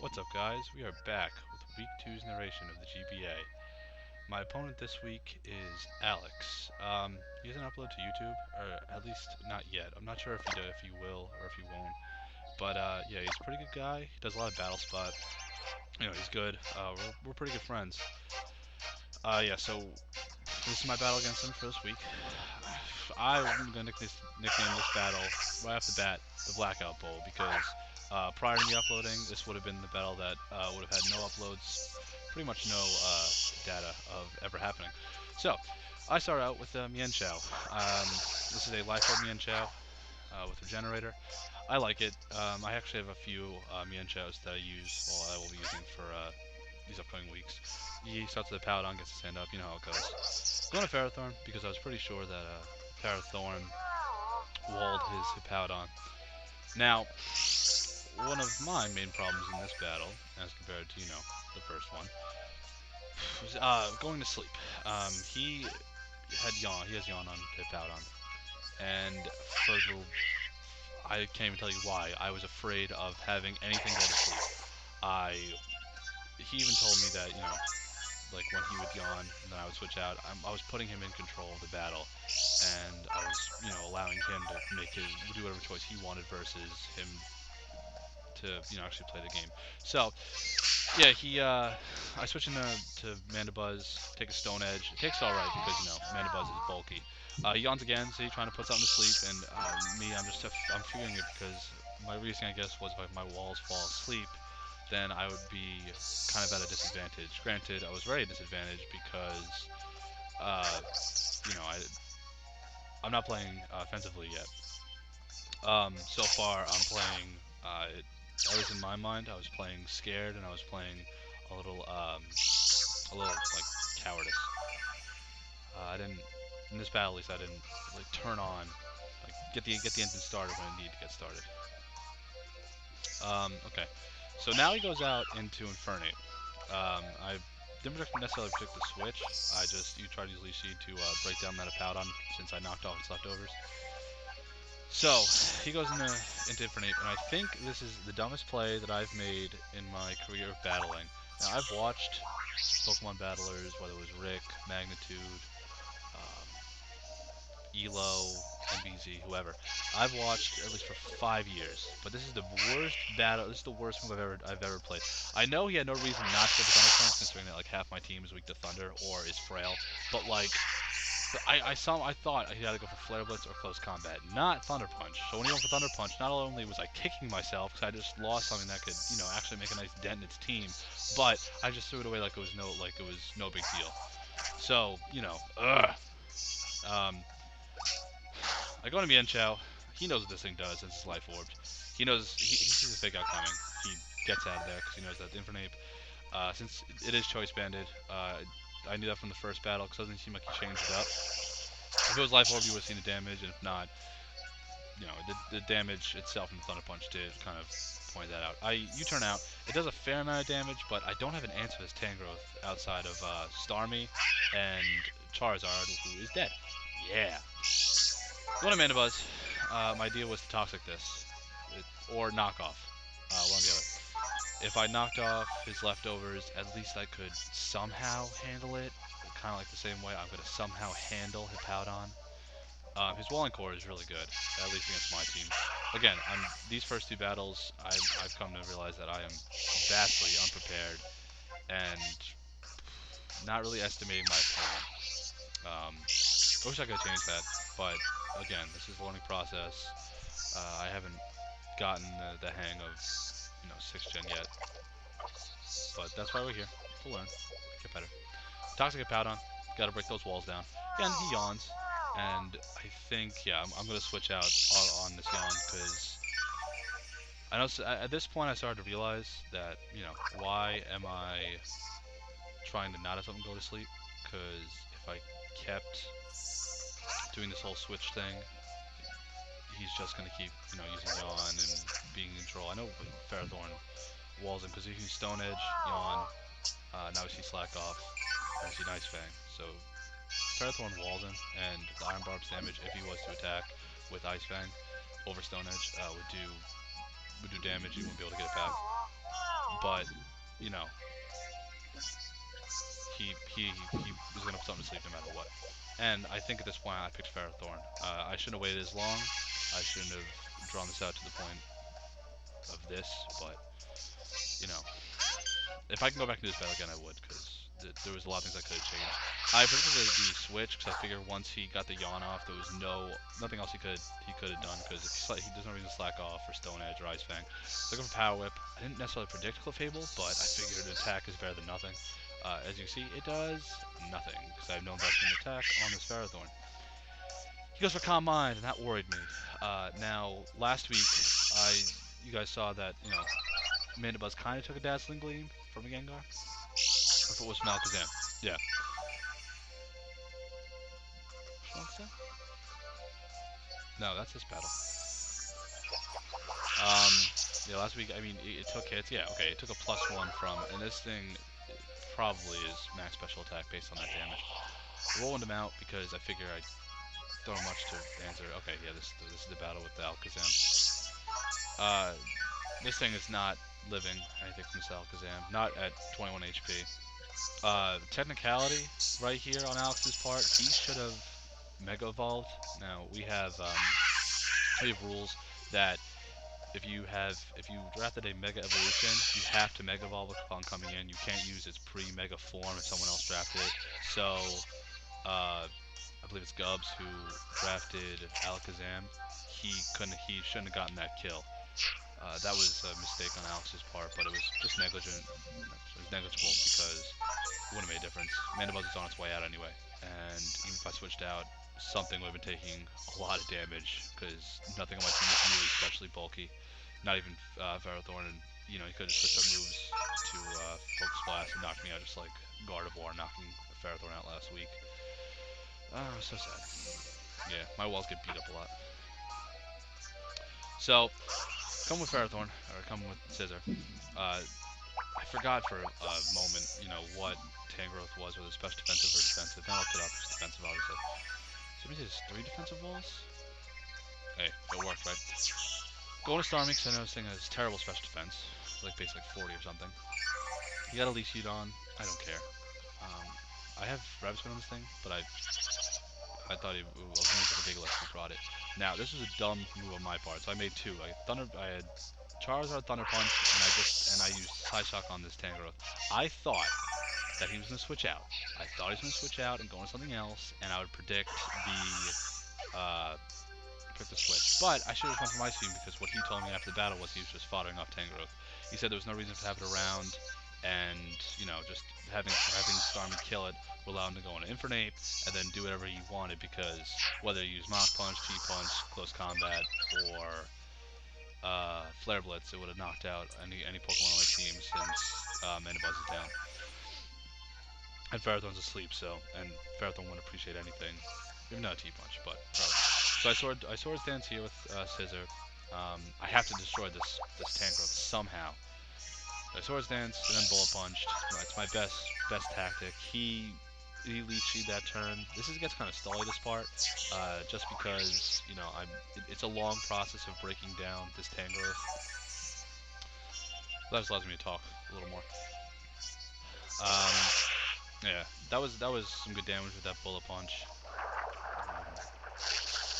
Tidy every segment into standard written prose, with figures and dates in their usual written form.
What's up, guys? We are back with week two's narration of the GBA. My opponent this week is Alex. He hasn't uploaded to YouTube, or at least not yet. I'm not sure if he will or if he won't. But yeah, he's a pretty good guy. He does a lot of battle spot. He's good. We're pretty good friends. Yeah. So this is my battle against him for this week. I'm gonna nickname this battle right off the bat the Blackout Bowl because prior to me uploading, this would have been the battle that would have had no uploads, pretty much no data of ever happening. So I start out with Mien Chao. This is a life of Mien Chao with Regenerator. I like it. I actually have a few Mien Chaos that I use, well, I will be using for these upcoming weeks. He starts with a Paladin, gets his hand up, you know how it goes. Going to Ferrothorn because I was pretty sure that Ferrothorn walled his Hippowdon. Now, one of my main problems in this battle, as compared to, the first one, was going to sleep. He had yawn. He has yawn on Hippowdon, and for the I can't even tell you why. I was afraid of having anything go to sleep. I He even told me that like when he would yawn and then I would switch out, I was putting him in control of the battle, and I was allowing him to do whatever choice he wanted versus him to actually play the game. So yeah, I switch into Mandibuzz, take a Stone Edge. It takes all right because Mandibuzz is bulky. He yawns again, so he's trying to put something to sleep, and I'm figuring it because my reasoning, I guess, was if my walls fall asleep, then I would be kind of at a disadvantage. Granted, I was very disadvantaged because uh, I'm not playing offensively yet. So far, I'm playing. At least in my mind, I was playing scared, and I was playing a little, like cowardice. I didn't in this battle. At least I didn't like turn on, like get the engine started when it needed to get started. Okay, so now he goes out into Infernape. I didn't necessarily predict the switch. I just you tried to use Leaf Seed to break down that Hippowdon since I knocked off its leftovers. So he goes into Infernape, and I think this is the dumbest play that I've made in my career of battling. Now I've watched Pokemon battlers, whether it was Rick, Magnitude, um, Elo, MBZ, whoever. I've watched at least for 5 years, but this is the worst battle. This is the worst move I've ever played. I know he had no reason not to go for Thunder Punch, considering that like half my team is weak to Thunder or is frail. But like I thought he had to go for Flare Blitz or Close Combat, not Thunder Punch. So when he went for Thunder Punch, not only was I kicking myself because I just lost something that could, actually make a nice dent in its team, but I just threw it away like it was no big deal. So ugh. Um, I go to Mien Chao. He knows what this thing does since it's life orbed. He knows he sees a fake out coming. He gets out of there because he knows that the Infernape, since it is choice banded, I knew that from the first battle because it doesn't seem like he changed it up. If it was life orb, you would have seen the damage, and if not, the damage itself from the Thunder Punch did kind of point that out. You turn out, it does a fair amount of damage, but I don't have an answer to this Tangrowth outside of Starmie and Charizard, who is dead. Yeah. Going to Mandibuzz, my idea was to Toxic this, or knock off, one or the other. If I knocked off his leftovers, at least I could somehow handle it. Kind of like the same way I'm going to somehow handle Hippowdon. His Walling Core is really good, at least against my team. Again, these first two battles, I've come to realize that I am vastly unprepared and not really estimating my opponent. I wish I could change that, but again, this is a learning process. I haven't gotten the hang of 6th gen yet, but that's why we're here, to learn, get better. Toxic Hippowdon, gotta break those walls down. Again, he yawns, and I think, yeah, I'm gonna switch out on this yawn, because I know at this point I started to realize that, why am I trying to not have something go to sleep? Because if I kept doing this whole switch thing, he's just gonna keep, using yawn and being in control. I know Ferrothorn walls him because he used Stone Edge, yawn. Now we see Slack Off. Now we see Nice Fang. So Ferrothorn walls him, and the Iron Barb's damage, if he was to attack with Ice Fang over Stone Edge, would do damage. He wouldn't be able to get it back. but you know, he was gonna put something to sleep no matter what. And I think at this point I picked Ferrothorn. I shouldn't have waited as long. I shouldn't have drawn this out to the point of this, but you know, if I can go back and do this battle again, I would, because there was a lot of things I could have changed. I predicted the switch because I figured once he got the yawn off, there was nothing else he could have done, because he there's no reason to slack off for Stone Edge or Ice Fang. Looking for Power Whip. I didn't necessarily predict Clefable, but I figured an attack is better than nothing. As you can see, it does nothing because I have no investment in attack on this Ferrothorn. He goes for Calm Mind, and that worried me. Now, last week, you guys saw that, you know, Mandibuzz kind of took a Dazzling Gleam from a Gengar. Or if it was from Alakazam. Yeah. No, that's this battle. Yeah, last week, I mean, it took hits. Yeah, okay, it took a +1 from, and this thing probably is max special attack based on that damage. Rolling him out because I figure I don't have much to answer. Okay, yeah, this is the battle with the Alakazam. This thing is not living anything from this Alakazam, not at 21 HP. Technicality right here on Alex's part, he should have Mega Evolved. Now we have rules that if you drafted a Mega Evolution, you have to Mega Evolve upon coming in. You can't use its pre-Mega form if someone else drafted it. So I believe it's Gubbs who drafted Alakazam. He shouldn't have gotten that kill. That was a mistake on Alex's part, but it was just negligent. It was negligible because it wouldn't have made a difference. Mandibuzz is on its way out anyway, and even if I switched out, something would have been taking a lot of damage because nothing on my team is really especially bulky. Not even Ferrothorn, and you know, he could have switched up moves to Focus Blast and knocked me out just like Gardevoir knocking Ferrothorn out last week. So sad. Yeah, my walls get beat up a lot. So, come with Ferrothorn, or come with Scissor. I forgot for a moment, you know, what Tangrowth was, whether special defensive or defensive. Then I looked it up, it's defensive, obviously. So maybe there's 3 defensive walls? Hey, it worked, right? Going to Starmie, because I know this thing has terrible special defense. Like, basically 40 or something. You got a Leech Seed on, I don't care. I have Rabbitspin on this thing, but I thought I was going to use a Gigalith and brought it. Now, this was a dumb move on my part, so I made 2. I had Charizard Thunder Punch, and I used Psyshock on this Tangrowth. I thought that he was going to switch out. I thought he was going to switch out and go into something else, and I would predict the switch. But I should have gone for my team because what he told me after the battle was he was just foddering off Tangrowth. He said there was no reason to have it around, and you know, just having Starmie kill it would allow him to go into Infernape and then do whatever he wanted, because whether you use Mach Punch, T-Punch, Close Combat, or Flare Blitz, it would have knocked out any Pokemon on my team since Mandibuzz is down. And Ferrothorn's asleep, and Ferrothorn wouldn't appreciate anything, even not a T-Punch, but probably. So I Swords Dance here with Scissor. I have to destroy this Tangrowth somehow. I Swords Dance and then Bullet Punched. It's my best tactic. He Leeched that turn. This gets kind of stally, this part, just because, you know, it's a long process of breaking down this Tangrowth. That just allows me to talk a little more. Yeah, that was some good damage with that Bullet Punch.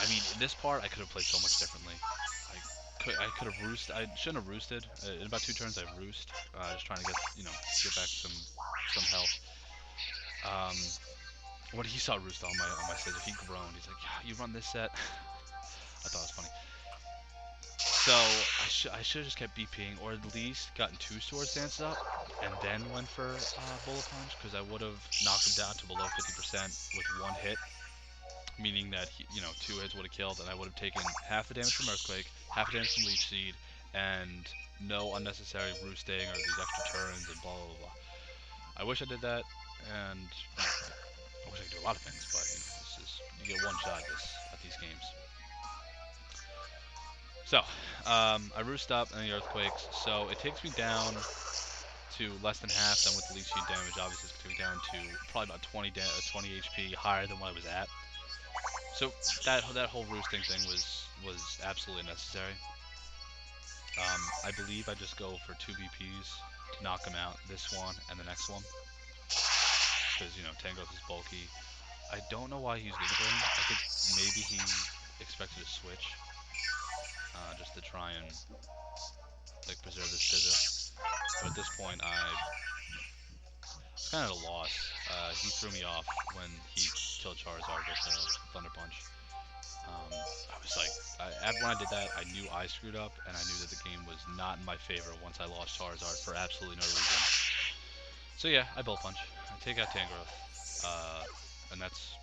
I mean, in this part, I could have played so much differently. I could have roosted. I shouldn't have roosted. In about 2 turns, I roost, just trying to get back some health. When he saw Roost on my Scissor, he groaned. He's like, "Yeah, you run this set?" I thought it was funny. So I should have just kept BPing, or at least gotten 2 Swords Dances up, and then went for Bullet Punch, because I would have knocked him down to below 50% with 1 hit, meaning that 2 hits would have killed, and I would have taken half the damage from Earthquake, half the damage from Leech Seed, and no unnecessary roosting or these extra turns and blah blah blah. I wish I did that, and I wish I could do a lot of things, but you get one shot at these games. So, I roost up and the Earthquakes, so it takes me down to less than half. Then with the Leech Seed damage, obviously it's going to be down to probably about 20 HP higher than what I was at. So that whole roosting thing was absolutely necessary. I believe I just go for 2 BPs to knock him out, this one and the next one, because, you know, Tangrowth is bulky. I don't know why he's Windbrain. I think maybe he expected to switch, just to try and, like, preserve his Scissor. But at this point, I was kind of at a loss. He threw me off when he killed Charizard with Thunder Punch. I was like, when I did that, I knew I screwed up, and I knew that the game was not in my favor once I lost Charizard for absolutely no reason. So yeah, I Bullet Punch. I take out Tangrowth, and that's,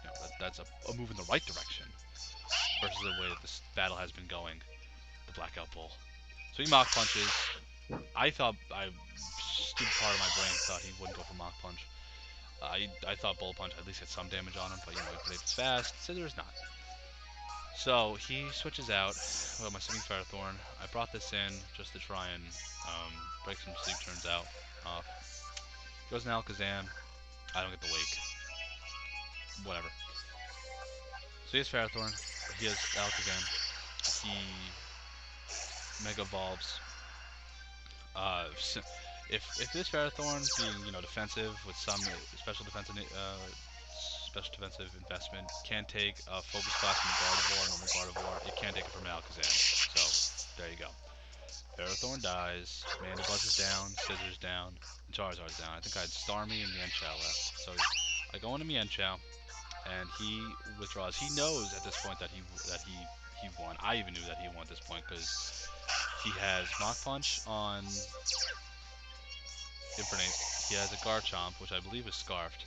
you know, that's a move in the right direction versus the way that this battle has been going. The Blackout Bull. So he Mach Punches. Stupid part of my brain thought he wouldn't go for Mach Punch. I thought Bullet Punch at least had some damage on him, but you know, he played fast. Scissor is not. So he switches out. Well, my Singing Ferrothorn. I brought this in just to try and break some sleep turns out. Goes in Alakazam. I don't get the Wake. Whatever. So he has Ferrothorn. He has Alakazam. He Mega Evolves. If this Ferrothorn being, you know, defensive with some special defensive investment can take a Focus Blast from the Gardevoir, normal Gardevoir, it can't take it from an Alakazam. So there you go. Ferrothorn dies, Mandibuzz is down, Scissor's down, and Charizard's down. I think I had Starmie and Mienshao left. So I go into Mienshao, and he withdraws. He knows at this point that he won. I even knew that he won at this point because he has Mach Punch on Infernape. He has a Garchomp, which I believe is Scarfed,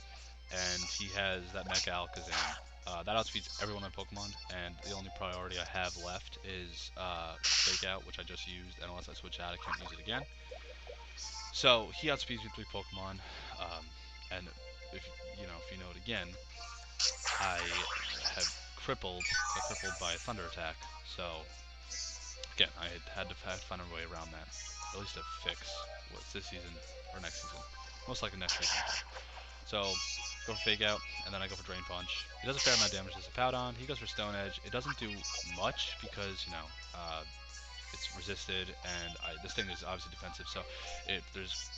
and he has that Mecha Alakazam. That outspeeds every one of my Pokemon, and the only priority I have left is Fake Out, which I just used, and unless I switch out, I can't use it again. So he outspeeds me 3 Pokemon, and if you know it again, I have crippled by a Thunder Attack. So again, I had to find a way around that, at least to fix what's this season or next season, most likely next season. So go for Fake Out, and then I go for Drain Punch. It does a fair amount of damage to Sharpedos. He goes for Stone Edge. It doesn't do much because, you know, it's resisted, and this thing is obviously defensive, so there's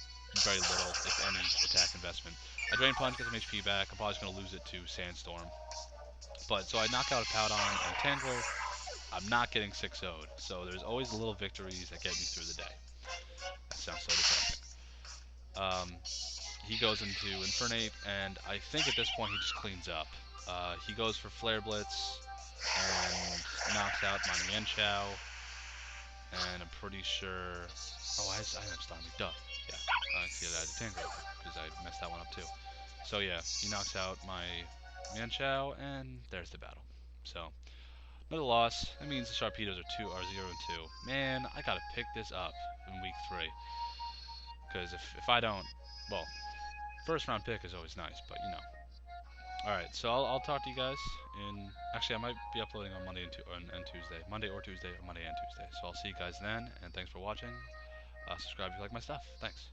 very little, if any, attack investment. I Drain Punch, get some HP back. I'm probably just going to lose it to Sandstorm. But, so I knock out a Powdon and Tangrowth. I'm not getting 6-0'd, so there's always little victories that get me through the day. That sounds so depressing. He goes into Infernape, and I think at this point he just cleans up. He goes for Flare Blitz and knocks out my Mienshao, and I'm pretty sure... Oh, I have Starmie, duh. Yeah, I see that I had Tangrowth, because I messed that one up too. So yeah, he knocks out my Mienshao, and there's the battle. So, another loss. That means the Sharpedos are 0-2. Man, I gotta pick this up in week 3. Because if I don't, well, first round pick is always nice, but you know. Alright, so I'll talk to you guys in... Actually, I might be uploading on Monday and Tuesday. Monday or Tuesday, or Monday and Tuesday. So I'll see you guys then, and thanks for watching. Subscribe if you like my stuff. Thanks.